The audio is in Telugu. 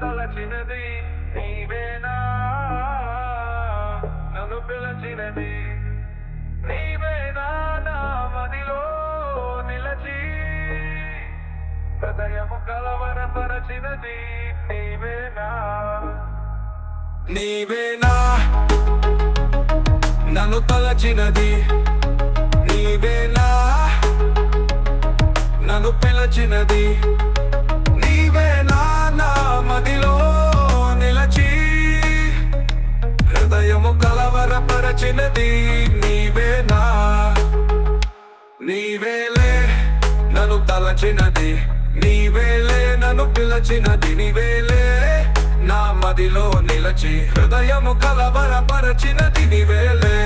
తలచినది నీవేనా, నన్ను పిలచినది నీవేనా, నా మదిలో నిలచి హృదయము కలవరపరచినది నీవేనా. నీవేనా నన్ను తలచినది నీవేనా, నన్ను పిలచినది నీవేనా, నా మదిలో నిలచి హృదయము కలవరపరచినది నీవేనా. నీవేలే నన్ను తలచినది నీవేలే, నన్ను పిలచినది నీవేలే, నా మదిలో నిలచి హృదయము కలవరపరచినది నీవేలే.